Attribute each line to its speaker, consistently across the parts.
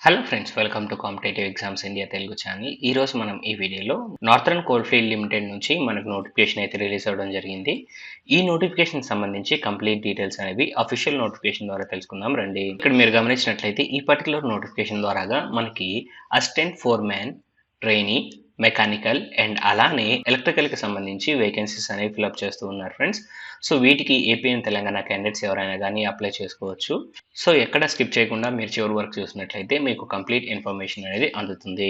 Speaker 1: Hello friends, welcome to competitive exams India Telugu channel. ఈరోజు మనం ఈ వీడియోలో నార్థరన్ కోల్ఫీల్డ్ లిమిటెడ్ నుంచి మనకు నోటిఫికేషన్ అయితే రిలీజ్ అవ్వడం జరిగింది. ఈ నోటిఫికేషన్ సంబంధించి కంప్లీట్ డీటెయిల్స్ అనేవి అఫీషియల్ నోటిఫికేషన్ ద్వారా తెలుసుకుందాం రండి. ఇక్కడ మీరు గమనించినట్లయితే ఈ పర్టికులర్ నోటిఫికేషన్ ద్వారాగా మనకి assistant foreman, trainee, mechanical and అలానే ఎలక్ట్రికల్కి సంబంధించి వేకెన్సీస్ అనేవి ఫిల్అప్ చేస్తూ ఉన్నారు ఫ్రెండ్స్. సో వీటికి ఏపీ అండ్ తెలంగాణ క్యాండిడేట్స్ ఎవరైనా కానీ అప్లై చేసుకోవచ్చు. సో ఎక్కడ స్కిప్ చేయకుండా మీరు చివరి వరకు చూసినట్లయితే మీకు కంప్లీట్ ఇన్ఫర్మేషన్ అనేది అందుతుంది.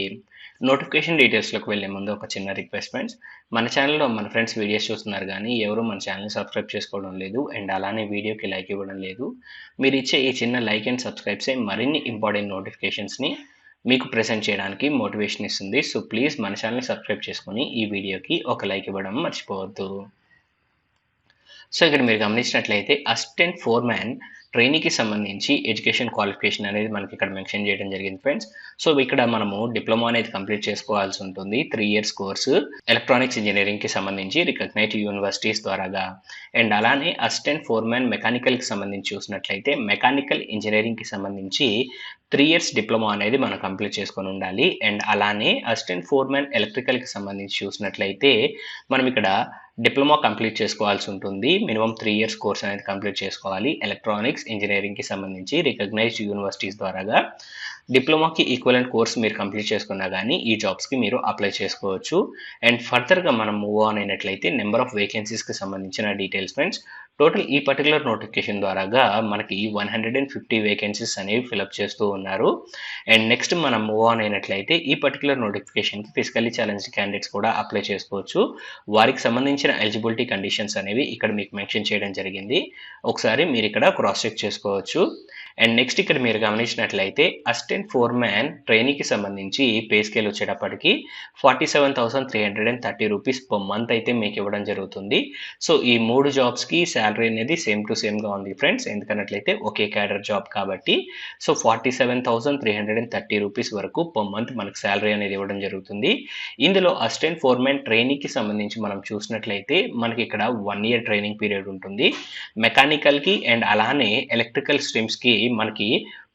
Speaker 1: నోటిఫికేషన్ డీటెయిల్స్లోకి వెళ్ళే ముందు ఒక చిన్న రిక్వెస్ట్ ఫ్రెండ్స్, మన ఛానల్లో మన ఫ్రెండ్స్ వీడియోస్ చూస్తున్నారు కానీ ఎవరు మన ఛానల్ని సబ్స్క్రైబ్ చేసుకోవడం లేదు అండ్ అలానే వీడియోకి లైక్ ఇవ్వడం లేదు. మీరు ఇచ్చే ఈ చిన్న లైక్ అండ్ సబ్స్క్రైబ్సే మరిన్ని ఇంపార్టెంట్ నోటిఫికేషన్స్ని మీకు ప్రెజెంట్ చేయడానికి మోటివేషన్ ఇస్తుంది. సో ప్లీజ్ మన ఛానల్ని సబ్స్క్రైబ్ చేసుకొని ఈ వీడియోకి ఒక లైక్ ఇవ్వడం మర్చిపోవద్దు. సో ఇక్కడ మీరు గమనించినట్లయితే అసిస్టెంట్ ఫోర్మ్యాన్ ట్రైనీకి సంబంధించి ఎడ్యుకేషన్ క్వాలిఫికేషన్ అనేది మనకి ఇక్కడ మెన్షన్ చేయడం జరిగింది ఫ్రెండ్స్. సో ఇక్కడ మనము డిప్లొమా అనేది కంప్లీట్ చేసుకోవాల్సి ఉంటుంది. 3 years కోర్సు ఎలక్ట్రానిక్స్ ఇంజనీరింగ్కి సంబంధించి రికగ్నైజ్డ్ యూనివర్సిటీస్ ద్వారాగా. అండ్ అలానే అసిస్టెంట్ ఫోర్మ్యాన్ మెకానికల్కి సంబంధించి చూసినట్లయితే మెకానికల్ ఇంజనీరింగ్కి సంబంధించి 3 years డిప్లొమా అనేది మనం కంప్లీట్ చేసుకొని ఉండాలి. అండ్ అలానే అసిస్టెంట్ ఫోర్మ్యాన్ ఎలక్ట్రికల్కి సంబంధించి చూసినట్లయితే మనం ఇక్కడ డిప్లొమా కంప్లీట్ చేసుకోవాల్సి ఉంటుంది. మినిమం 3 years కోర్స్ అనేది కంప్లీట్ చేసుకోవాలి. ఎలక్ట్రానిక్స్ ఇంజనీరింగ్కి సంబంధించి రికగ్నైజ్డ్ యూనివర్సిటీస్ ద్వారాగా డిప్లొమాకి ఈక్వలెంట్ కోర్స్ మీరు కంప్లీట్ చేసుకున్నా కానీ ఈ జాబ్స్కి మీరు అప్లై చేసుకోవచ్చు. అండ్ ఫర్దర్గా మనం మూవ్ ఆన్ అయినట్లయితే నెంబర్ ఆఫ్ వేకెన్సీస్కి సంబంధించిన డీటెయిల్స్ ఫ్రెండ్స్. టోటల్ ఈ పర్టికులర్ నోటిఫికేషన్ ద్వారాగా మనకి 150 వేకెన్సీస్ అనేవి ఫిలప్ చేస్తూ ఉన్నారు. అండ్ నెక్స్ట్ మనం మూవ్ ఆన్ అయినట్లయితే ఈ పర్టికులర్ నోటిఫికేషన్కి ఫిజికల్లీ ఛాలెంజ్డ్ క్యాండిడేట్స్ కూడా అప్లై చేసుకోవచ్చు. వారికి సంబంధించిన ఎలిజిబిలిటీ కండిషన్స్ అనేవి ఇక్కడ మీకు మెన్షన్ చేయడం జరిగింది. ఒకసారి మీరు ఇక్కడ క్రాస్ చెక్ చేసుకోవచ్చు. అండ్ నెక్స్ట్ ఇక్కడ మీరు గమనించినట్లయితే అసిస్టెంట్ ఫోర్మ్యాన్ ట్రైనీకి సంబంధించి పే స్కేల్ వచ్చేటప్పటికి 47,330 రూపీస్ పర్ మంత్ అయితే మీకు ఇవ్వడం జరుగుతుంది. సో ఈ 3 జాబ్స్కి శాలరీ అనేది సేమ్ టు సేమ్గా ఉంది ఫ్రెండ్స్. ఎందుకన్నట్లయితే ఒకే క్యాడర్ జాబ్ కాబట్టి. సో 47,330 రూపీస్ వరకు పర్ మంత్ మనకు శాలరీ అనేది ఇవ్వడం జరుగుతుంది. ఇందులో అసిస్టెంట్ ఫోర్మ్యాన్ ట్రైనీకి సంబంధించి మనం చూసినట్లయితే మనకి ఇక్కడ 1 year ట్రైనింగ్ పీరియడ్ ఉంటుంది. మెకానికల్కి అండ్ అలానే ఎలక్ట్రికల్ స్ట్రీమ్స్కి మనకి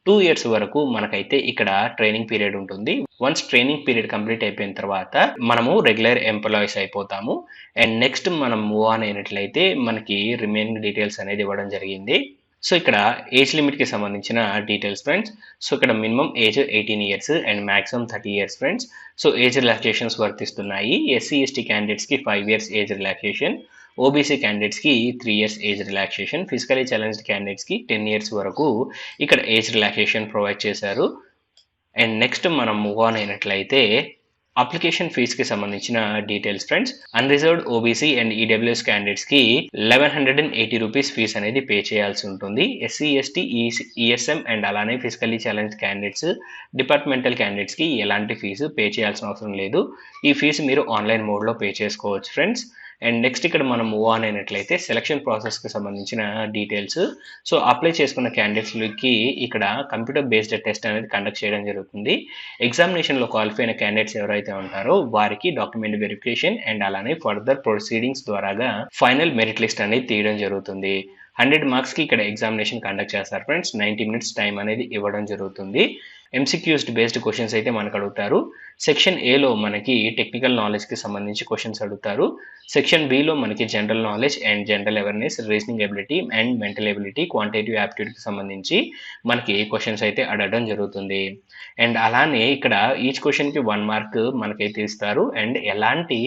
Speaker 1: 2 years వరకు మనకైతే ఇక్కడ ట్రైనింగ్ పీరియడ్ ఉంటుంది. వన్స్ ట్రైనింగ్ పీరియడ్ కంప్లీట్ అయిపోయిన తర్వాత మనము రెగ్యులర్ ఎంప్లాయీస్ అయిపోతాము. అండ్ నెక్స్ట్ మనం మూవ్ ఆన్ అయినట్లయితే మనకి రిమైనింగ్ డీటెయిల్స్ అనేది ఇవ్వడం జరిగింది. సో ఇక్కడ ఏజ్ లిమిట్కి సంబంధించిన డీటెయిల్స్ ఫ్రెండ్స్. సో ఇక్కడ minimum age 18 years and maximum 30 years friends. So age relaxations వర్తిస్తున్నాయి. ఎస్సీ ఎస్టీ క్యాండిడేట్స్కి 5 years ఏజ్ రిలాక్సేషన్, ఓబీసీ క్యాండిడేట్స్కి 3 years age relaxation, physically challenged క్యాండిడేట్స్కి 10 years వరకు ఇక్కడ ఏజ్ రిలాక్సేషన్ ప్రొవైడ్ చేశారు. అండ్ నెక్స్ట్ మనం మూవ్ ఆన్ అయినట్లయితే అప్లికేషన్ ఫీజుకి సంబంధించిన details friends. Unreserved OBC and EWS క్యాండిడేట్స్కి 1180 రూపీస్ ఫీజు అనేది పే చేయాల్సి ఉంటుంది. ఎస్సీ ఎస్టీ ఈఎస్ఎం అండ్ అలానే ఫిజికల్లీ ఛాలెంజ్ క్యాండిడేట్స్, డిపార్ట్మెంటల్ క్యాండిడేట్స్కి ఎలాంటి ఫీజు పే చేయాల్సిన అవసరం లేదు. ఈ ఫీజు మీరు ఆన్లైన్ మోడ్లో పే చేసుకోవచ్చు ఫ్రెండ్స్. అండ్ నెక్స్ట్ ఇక్కడ మనం మూవ్ ఆన్ అయినట్లయితే సెలక్షన్ ప్రాసెస్కి సంబంధించిన డీటెయిల్స్. సో అప్లై చేసుకున్న క్యాండిడేట్స్కి ఇక్కడ కంప్యూటర్ బేస్డ్ టెస్ట్ అనేది కండక్ట్ చేయడం జరుగుతుంది. ఎగ్జామినేషన్లో క్వాలిఫై అయిన క్యాండిడేట్స్ ఎవరైతే ఉంటారో వారికి డాక్యుమెంట్ వెరిఫికేషన్ అండ్ అలానే ఫర్దర్ ప్రొసీడింగ్స్ ద్వారాగా ఫైనల్ మెరిట్ లిస్ట్ అనేది తీయడం జరుగుతుంది. 100 మార్క్స్కి ఇక్కడ ఎగ్జామినేషన్ కండక్ట్ చేస్తారు ఫ్రెండ్స్. 90 minutes టైం అనేది ఇవ్వడం జరుగుతుంది. ఎంసీక్యూస్ బేస్డ్ క్వశ్చన్స్ అయితే మనకు అడుగుతారు. సెక్షన్ ఏలో మనకి టెక్నికల్ నాలెడ్జ్కి సంబంధించి క్వశ్చన్స్ అడుగుతారు. సెక్షన్ బిలో మనకి general knowledge and general awareness, reasoning ability and mental ability, quantitative యాప్టిట్యూడ్కి సంబంధించి మనకి క్వశ్చన్స్ అయితే అడగడం జరుగుతుంది. అండ్ అలానే ఇక్కడ ఈచ్ క్వశ్చన్కి 1 mark మనకైతే ఇస్తారు అండ్ ఎలాంటి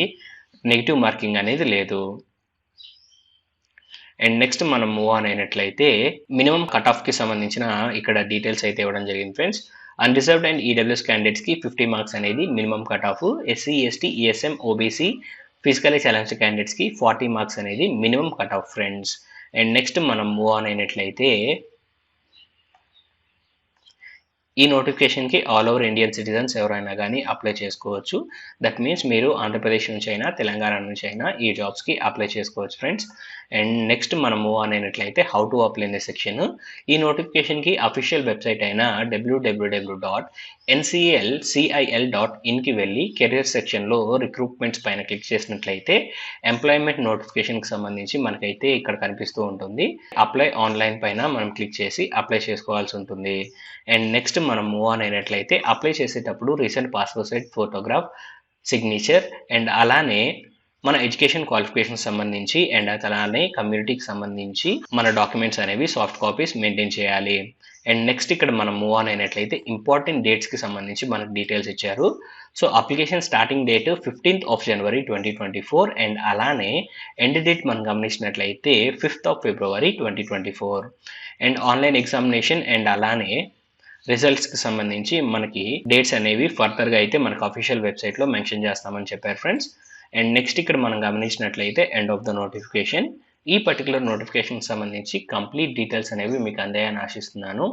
Speaker 1: నెగిటివ్ మార్కింగ్ అనేది లేదు. అండ్ నెక్స్ట్ మనం మూవ్ ఆన్ అయినట్లయితే మినిమం కట్ ఆఫ్కి సంబంధించిన ఇక్కడ డీటెయిల్స్ అయితే ఇవ్వడం జరిగింది ఫ్రెండ్స్. అన్రిజర్వ్డ్ అండ్ ఈడబ్ల్యూఎస్ క్యాండిడేట్స్కి 50 marks అనేది minimum cut off. SC ST ESM OBC physically challenged క్యాండిడేట్స్కి 40 marks అనేది minimum cut off friends. And next మనం మూవ్ ఆన్ అయినట్లయితే ఈ నోటిఫికేషన్కి ఆల్ ఓవర్ ఇండియన్ సిటిజన్స్ ఎవరైనా కానీ అప్లై చేసుకోవచ్చు. దట్ మీన్స్ మీరు ఆంధ్రప్రదేశ్ నుంచి అయినా తెలంగాణ నుంచి అయినా ఈ జాబ్స్కి అప్లై చేసుకోవచ్చు ఫ్రెండ్స్. అండ్ నెక్స్ట్ మనం మూవ్ ఆన్ అయినట్లయితే how to apply in the section. ఈ నోటిఫికేషన్కి అఫీషియల్ వెబ్సైట్ అయిన www.nclcil.in వెళ్ళి కెరియర్ సెక్షన్లో రిక్రూట్మెంట్స్ పైన క్లిక్ చేసినట్లయితే ఎంప్లాయ్మెంట్ నోటిఫికేషన్కి సంబంధించి మనకైతే ఇక్కడ కనిపిస్తూ ఉంటుంది. అప్లై ఆన్లైన్ పైన మనం క్లిక్ చేసి అప్లై చేసుకోవాల్సి ఉంటుంది. అండ్ నెక్స్ట్ మనం మూవ్ ఆన్ అయినట్లయితే అప్లై చేసేటప్పుడు recent passport size photograph, signature and అలానే మన ఎడ్యుకేషన్ క్వాలిఫికేషన్ సంబంధించి అండ్ అలానే కమ్యూనిటీకి సంబంధించి మన డాక్యుమెంట్స్ అనేవి సాఫ్ట్ కాపీస్ మెయింటైన్ చేయాలి. అండ్ నెక్స్ట్ ఇక్కడ మనం మూవ్ ఆన్ అయినట్లయితే ఇంపార్టెంట్ డేట్స్కి సంబంధించి మనకు డీటెయిల్స్ ఇచ్చారు. So application starting date 15th of January 2024 and అలానే ఎండ్ డేట్ మనం గమనించినట్లయితే 5th of February 2024. And online examination and అలానే రిజల్ట్స్కి సంబంధించి మనకి డేట్స్ అనేవి ఫర్దర్గా అయితే మనకు అఫీషియల్ వెబ్సైట్లో మెన్షన్ చేస్తామని చెప్పారు ఫ్రెండ్స్. అండ్ నెక్స్ట్ ఇక్కడ మనం గమనించినట్లయితే ఎండ్ ఆఫ్ ద నోటిఫికేషన్. ఈ పర్టికులర్ నోటిఫికేషన్కి సంబంధించి కంప్లీట్ డీటెయిల్స్ అనేవి మీకు అందాయని ఆశిస్తున్నాను.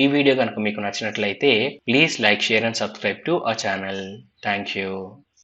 Speaker 1: ఈ వీడియో కనుక మీకు నచ్చినట్లయితే please like, share and subscribe to our channel. Thank you.